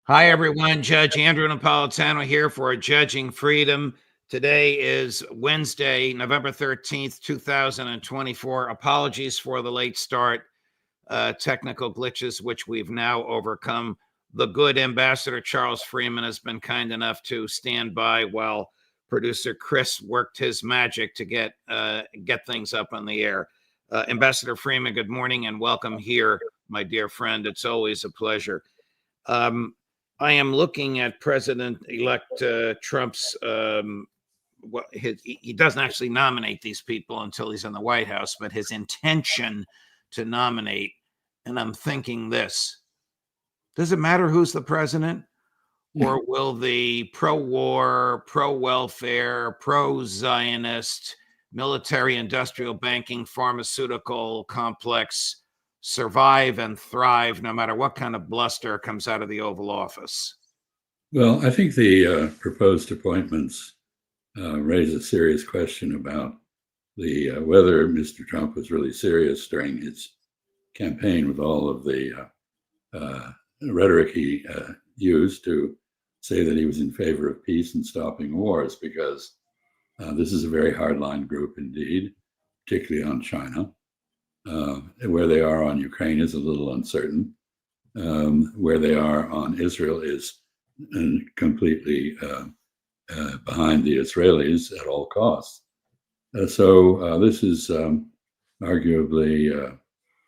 Hi, everyone. Judge Andrew Napolitano here for Judging Freedom. Today is Wednesday, November 13th, 2024. Apologies for the late start, technical glitches, which we've now overcome. The good Ambassador Charles Freeman has been kind enough to stand by while producer Chris worked his magic to get things up on the air. Ambassador Freeman, good morning and welcome here, my dear friend. It's always a pleasure. I am looking at President-elect Trump's, he doesn't actually nominate these people until he's in the White House, but his intention to nominate. And I'm thinking this, does it matter who's the president? Or will the pro-war, pro-welfare, pro-Zionist, military-industrial banking, pharmaceutical complex survive and thrive no matter what kind of bluster comes out of the Oval Office? Well, I think the proposed appointments raise a serious question about the whether Mr. Trump was really serious during his campaign with all of the rhetoric he used to say that he was in favor of peace and stopping wars, because this is a very hardline group indeed, particularly on China. Where they are on Ukraine is a little uncertain. Where they are on Israel is completely behind the Israelis at all costs. So this is arguably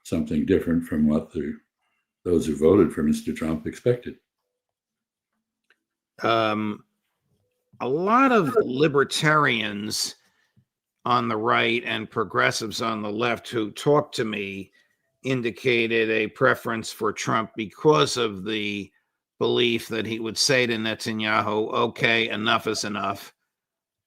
something different from what those who voted for Mr. Trump expected. A lot of libertarians on the right and progressives on the left who talked to me indicated a preference for Trump because of the belief that he would say to Netanyahu, okay, enough is enough,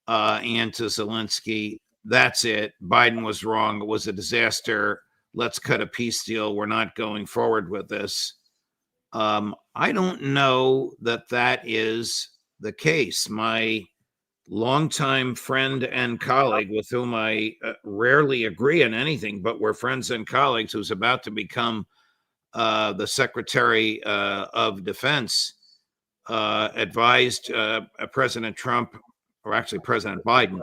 and to Zelensky, that's it. Biden was wrong. It was a disaster. Let's cut a peace deal. We're not going forward with this. I don't know that that is the case. My longtime friend and colleague, with whom I rarely agree on anything, but we're friends and colleagues, who's about to become the Secretary of Defense, advised President Trump, or actually President Biden,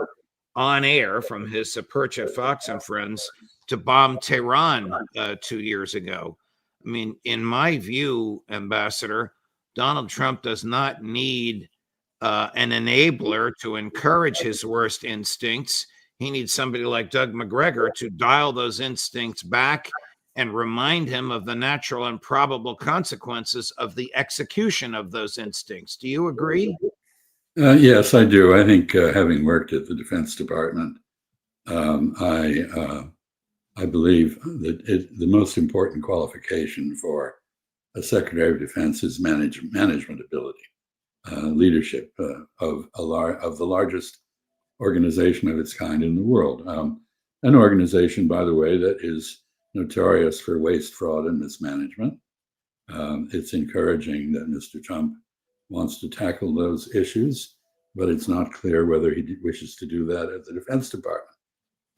on air from his perch at Fox and Friends to bomb Tehran 2 years ago. I mean, in my view, Ambassador, Donald Trump does not need an enabler to encourage his worst instincts. He needs somebody like Doug McGregor to dial those instincts back and remind him of the natural and probable consequences of the execution of those instincts. Do you agree? Yes, I do. I think having worked at the Defense Department, I believe that the most important qualification for a Secretary of Defense is management ability. Leadership of the largest organization of its kind in the world. An organization, by the way, that is notorious for waste, fraud, and mismanagement. It's encouraging that Mr. Trump wants to tackle those issues, but it's not clear whether he wishes to do that at the Defense Department.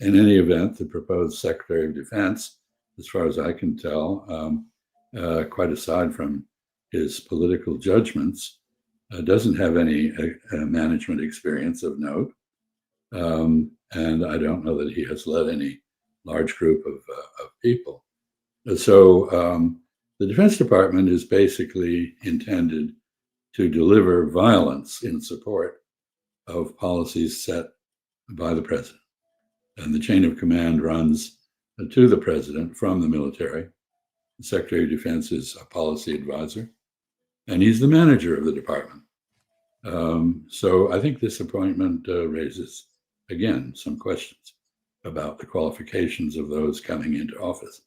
In any event, the proposed Secretary of Defense, as far as I can tell, quite aside from his political judgments, doesn't have any management experience of note. And I don't know that he has led any large group of people. So the Defense Department is basically intended to deliver violence in support of policies set by the president. And the chain of command runs to the president from the military. The Secretary of Defense is a policy advisor, and he's the manager of the department. So I think this appointment raises, again, some questions about the qualifications of those coming into office.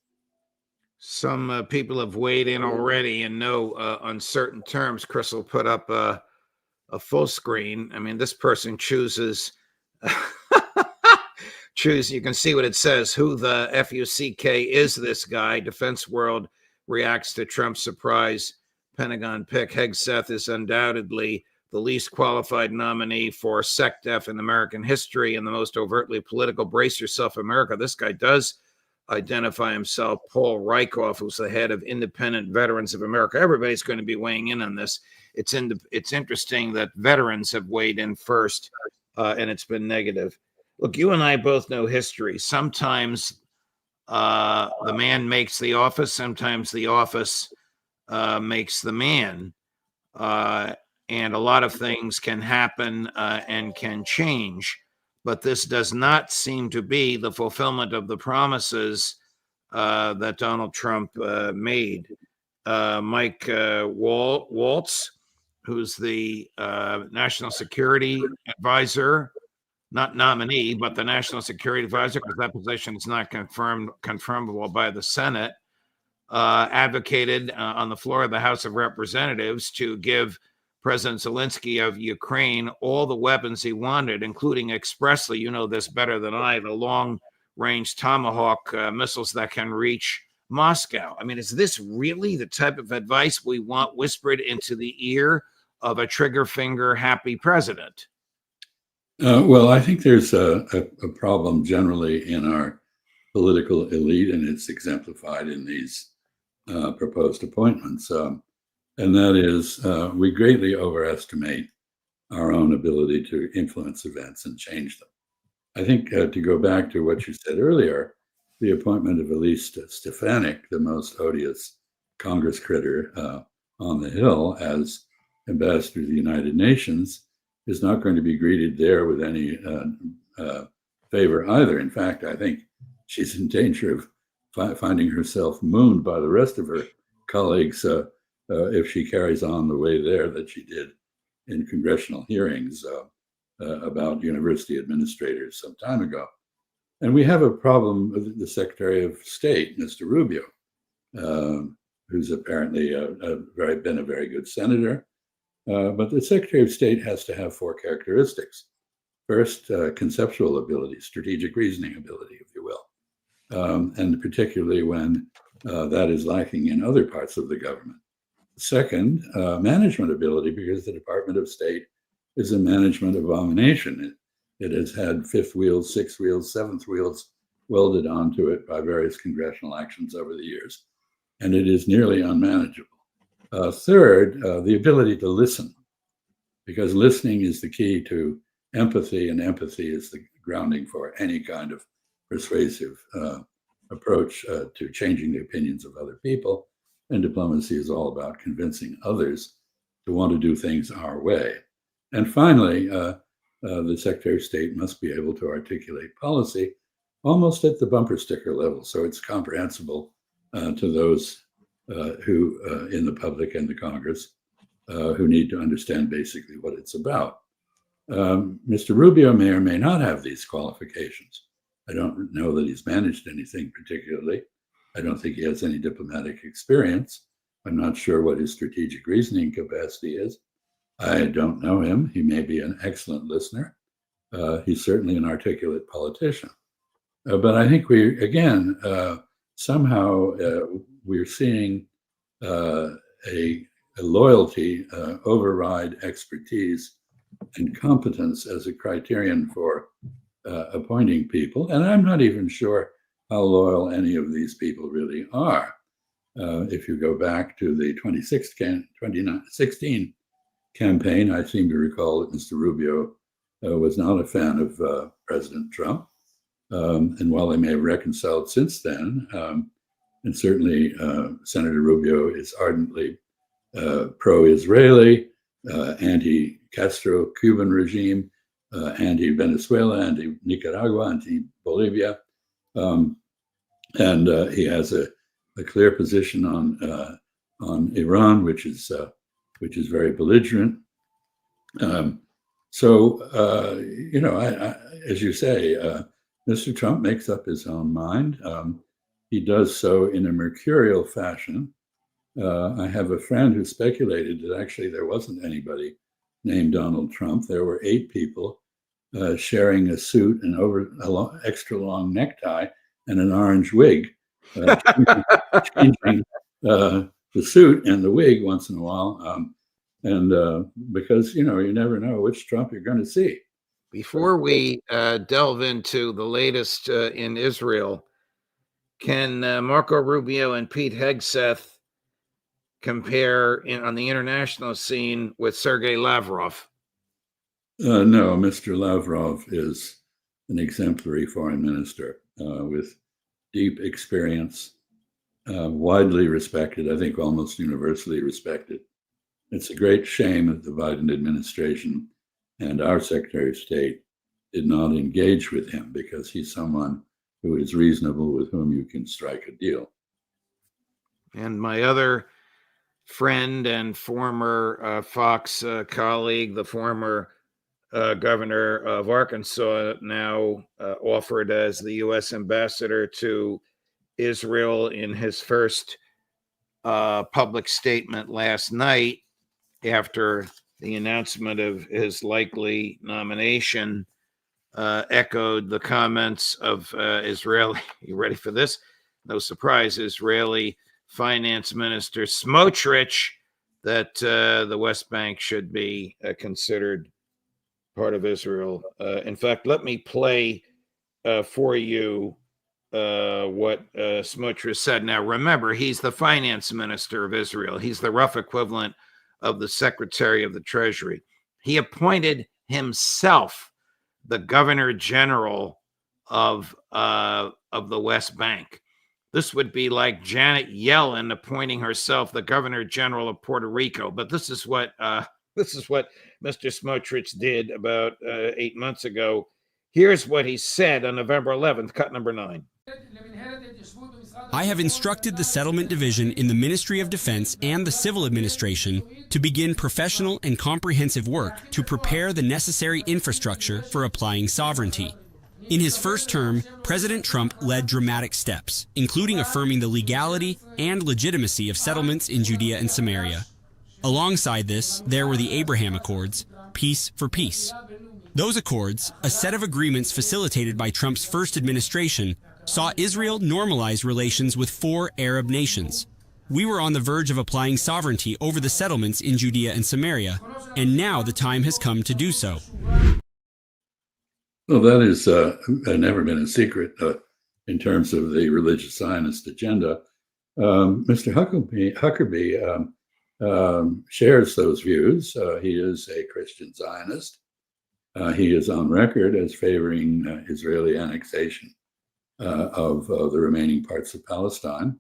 Some people have weighed in already in no uncertain terms. Chris will put up a full screen. I mean, this person chooses, you can see what it says, who the F-U-C-K is this guy. Defense World reacts to Trump's surprise Pentagon pick. Hegseth is undoubtedly the least qualified nominee for SecDef in American history and the most overtly political. Brace yourself, America. This guy does identify himself, Paul Rykoff, who's the head of Independent Veterans of America. Everybody's going to be weighing in on this. It's interesting that veterans have weighed in first, and it's been negative. Look, you and I both know history. Sometimes the man makes the office. Sometimes the office makes the man. And a lot of things can happen and can change. But this does not seem to be the fulfillment of the promises that Donald Trump made. Mike Waltz, who's the national security advisor, not nominee, but the national security advisor, because that position is not confirmable by the Senate, advocated on the floor of the House of Representatives to give President Zelensky of Ukraine all the weapons he wanted, including expressly, you know this better than I, the long-range Tomahawk missiles that can reach Moscow. I mean, is this really the type of advice we want whispered into the ear of a trigger finger happy president? Well, I think there's a problem generally in our political elite, and it's exemplified in these proposed appointments. And that is, we greatly overestimate our own ability to influence events and change them. I think to go back to what you said earlier, the appointment of Elise Stefanik, the most odious Congress critter on the Hill, as ambassador to the United Nations, is not going to be greeted there with any favor either. In fact, I think she's in danger of finding herself mooned by the rest of her colleagues if she carries on the way there that she did in congressional hearings about university administrators some time ago. And we have a problem with the Secretary of State, Mr. Rubio, who's apparently been a very good senator. But the Secretary of State has to have four characteristics. First, conceptual ability, strategic reasoning ability, if you will, and particularly when that is lacking in other parts of the government. Second, management ability, because the Department of State is a management abomination. It has had fifth wheels, sixth wheels, seventh wheels welded onto it by various congressional actions over the years, and it is nearly unmanageable. Third, the ability to listen, because listening is the key to empathy, and empathy is the grounding for any kind of persuasive approach to changing the opinions of other people. And diplomacy is all about convincing others to want to do things our way. And finally, the Secretary of State must be able to articulate policy almost at the bumper sticker level, so it's comprehensible to those who in the public and the Congress who need to understand basically what it's about. Mr. Rubio may or may not have these qualifications. I don't know that he's managed anything particularly. I don't think he has any diplomatic experience. I'm not sure what his strategic reasoning capacity is. I don't know him. He may be an excellent listener. He's certainly an articulate politician. But I think somehow we're seeing a loyalty override expertise and competence as a criterion for appointing people. And I'm not even sure how loyal any of these people really are. If you go back to the 2016 campaign, I seem to recall that Mr. Rubio was not a fan of President Trump. And while they may have reconciled since then, and certainly Senator Rubio is ardently pro-Israeli, anti-Castro Cuban regime, anti-Venezuela, anti-Nicaragua, anti-Bolivia. And he has a clear position on Iran, which is very belligerent. As you say, Mr. Trump makes up his own mind. He does so in a mercurial fashion. I have a friend who speculated that actually there wasn't anybody named Donald Trump. There were 8 people sharing a suit and extra long necktie and an orange wig, changing the suit and the wig once in a while. Because, you never know which Trump you're going to see. Before we delve into the latest in Israel, Can Marco Rubio and Pete Hegseth compare on the international scene with Sergei Lavrov? No, Mr. Lavrov is an exemplary foreign minister with deep experience, widely respected, I think almost universally respected. It's a great shame that the Biden administration and our Secretary of State did not engage with him, because he's someone who is reasonable, with whom you can strike a deal. And my other friend and former Fox colleague, the former governor of Arkansas, now offered as the U.S. ambassador to Israel, in his first public statement last night after the announcement of his likely nomination, echoed the comments of Israeli, you ready for this? No surprise, Israeli Finance Minister Smotrich, that the West Bank should be considered part of Israel. In fact, let me play for you what Smotrich said. Now, remember, he's the finance minister of Israel. He's the rough equivalent of the Secretary of the Treasury. He appointed himself the Governor General of the West Bank. This would be like Janet Yellen appointing herself the Governor General of Puerto Rico. But this is what Mr. Smotrich did about 8 months ago. Here's what he said on November 11th, cut number 9. I have instructed the Settlement Division in the Ministry of Defense and the Civil Administration to begin professional and comprehensive work to prepare the necessary infrastructure for applying sovereignty. In his first term, President Trump led dramatic steps, including affirming the legality and legitimacy of settlements in Judea and Samaria. Alongside this, there were the Abraham Accords, peace for peace. Those accords, a set of agreements facilitated by Trump's first administration, saw Israel normalize relations with 4 Arab nations. We were on the verge of applying sovereignty over the settlements in Judea and Samaria, and now the time has come to do so. Well, that is never been a secret in terms of the religious Zionist agenda. Mr. Huckabee shares those views. He is a Christian Zionist. He is on record as favoring Israeli annexation of the remaining parts of Palestine.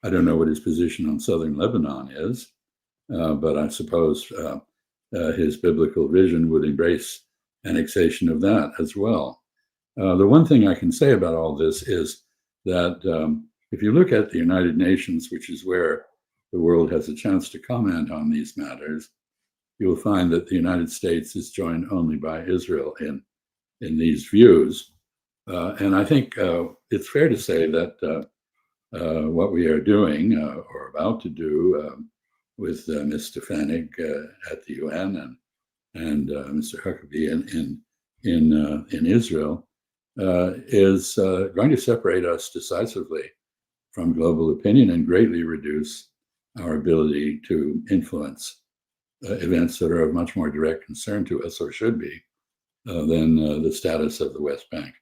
I don't know what his position on southern Lebanon is, but I suppose his biblical vision would embrace annexation of that as well. The one thing I can say about all this is that if you look at the United Nations, which is where the world has a chance to comment on these matters, you'll find that the United States is joined only by Israel in these views. And I think it's fair to say that what we are doing or about to do with Ms. Stefanik at the UN and Mr. Huckabee in Israel is going to separate us decisively from global opinion and greatly reduce our ability to influence events that are of much more direct concern to us, or should be, than the status of the West Bank.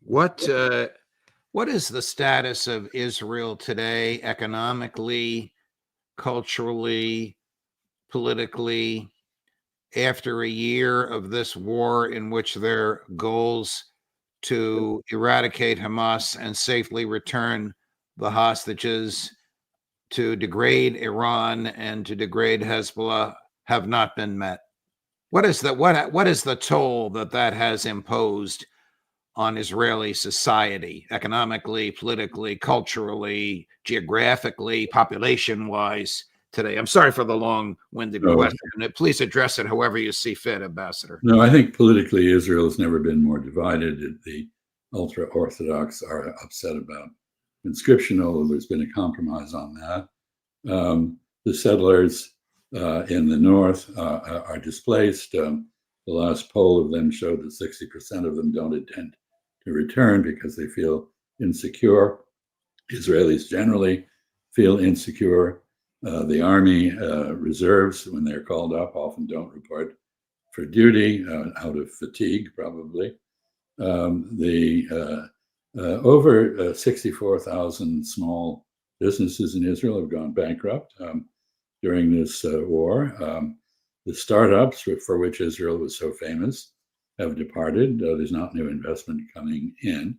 What is the status of Israel today, economically, culturally, politically, after a year of this war in which their goals to eradicate Hamas and safely return the hostages, to degrade Iran and to degrade Hezbollah, have not been met? What is the toll that has imposed on Israeli society, economically, politically, culturally, geographically, population-wise today? I'm sorry for the long-winded question. Please address it however you see fit, Ambassador. No, I think politically Israel has never been more divided. The ultra-Orthodox are upset about conscription, although there's been a compromise on that. The settlers in the north are displaced. The last poll of them showed that 60% of them don't intend to return because they feel insecure. Israelis generally feel insecure. The army reserves, when they're called up, often don't report for duty, out of fatigue, probably. The Over 64,000 small businesses in Israel have gone bankrupt during this war. The startups for which Israel was so famous have departed. There's not new investment coming in.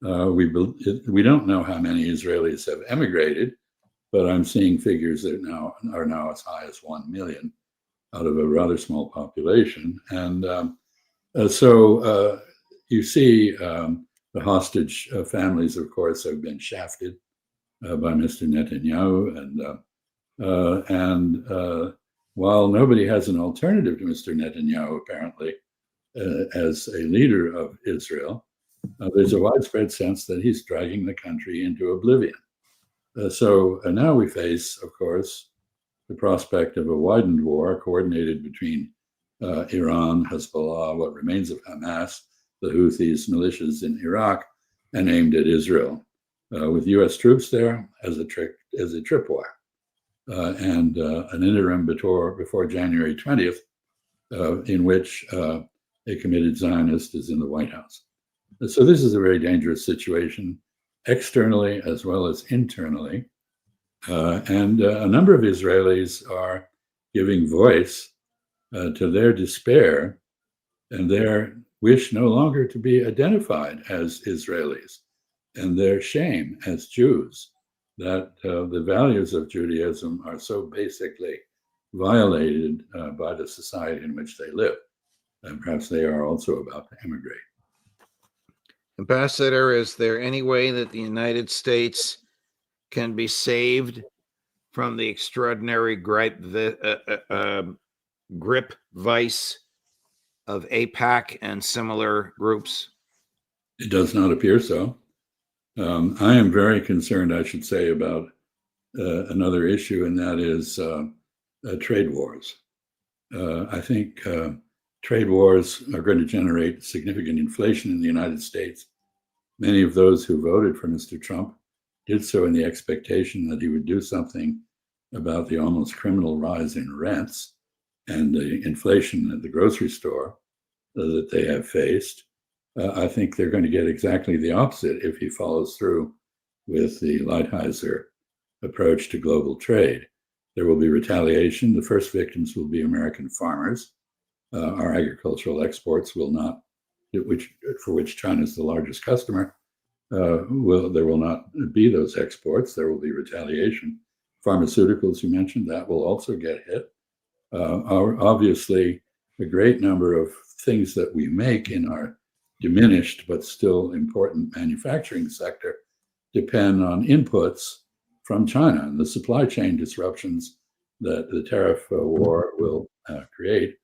We don't know how many Israelis have emigrated, but I'm seeing figures that are now as high as 1 million out of a rather small population. And so you see the hostage families, of course, have been shafted by Mr. Netanyahu. And while nobody has an alternative to Mr. Netanyahu, apparently, as a leader of Israel, there's a widespread sense that he's dragging the country into oblivion. So now we face, of course, the prospect of a widened war coordinated between Iran, Hezbollah, what remains of Hamas, the Houthis, militias in Iraq, and aimed at Israel, with U.S. troops there as a tripwire, and an interim before January 20th, in which a committed Zionist is in the White House. So this is a very dangerous situation, externally as well as internally. And a number of Israelis are giving voice to their despair and their wish no longer to be identified as Israelis, and their shame as Jews, that the values of Judaism are so basically violated by the society in which they live. And perhaps they are also about to emigrate. Ambassador, is there any way that the United States can be saved from the extraordinary grip vice of AIPAC and similar groups? It does not appear so. I am very concerned, I should say, about another issue, and that is trade wars. I think trade wars are going to generate significant inflation in the United States. Many of those who voted for Mr. Trump did so in the expectation that he would do something about the almost criminal rise in rents and the inflation at the grocery store that they have faced. I think they're going to get exactly the opposite if he follows through with the Lighthizer approach to global trade. There will be retaliation. The first victims will be American farmers. Our agricultural exports will not, for which China is the largest customer, there will not be those exports. There will be retaliation. Pharmaceuticals, you mentioned, that will also get hit. Obviously, a great number of things that we make in our diminished but still important manufacturing sector depend on inputs from China, and the supply chain disruptions that the tariff war will create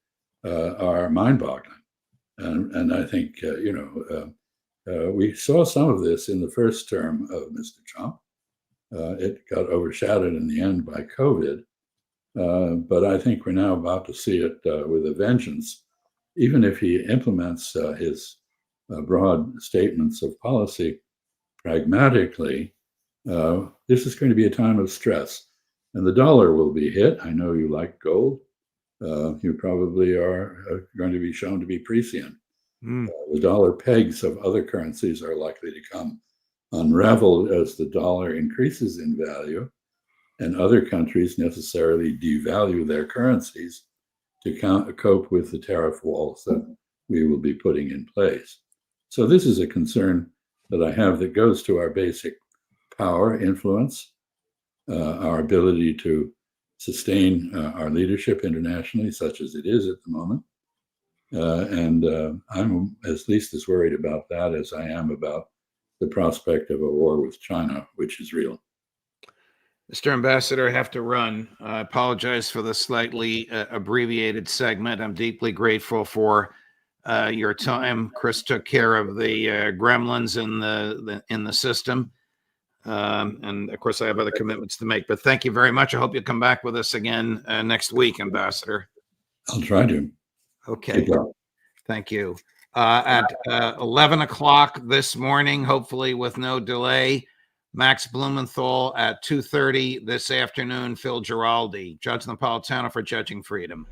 are mind-boggling. And I think, we saw some of this in the first term of Mr. Trump. It got overshadowed in the end by COVID. But I think we're now about to see it with a vengeance. Even if he implements his broad statements of policy pragmatically, this is going to be a time of stress. And the dollar will be hit. I know you like gold. You probably are going to be shown to be prescient. The dollar pegs of other currencies are likely to come unraveled as the dollar increases in value, and other countries necessarily devalue their currencies to cope with the tariff walls that we will be putting in place. So this is a concern that I have that goes to our basic power, influence, our ability to sustain our leadership internationally, such as it is at the moment. And I'm at least as worried about that as I am about the prospect of a war with China, which is real. Mr. Ambassador, I have to run. I apologize for the slightly abbreviated segment. I'm deeply grateful for your time. Chris took care of the gremlins in the system. And of course, I have other commitments to make, but thank you very much. I hope you'll come back with us again next week, Ambassador. I'll try to. Okay. Thank you. At 11 o'clock this morning, hopefully with no delay, Max Blumenthal. At 2:30 this afternoon, Phil Giraldi, Judge Napolitano for Judging Freedom.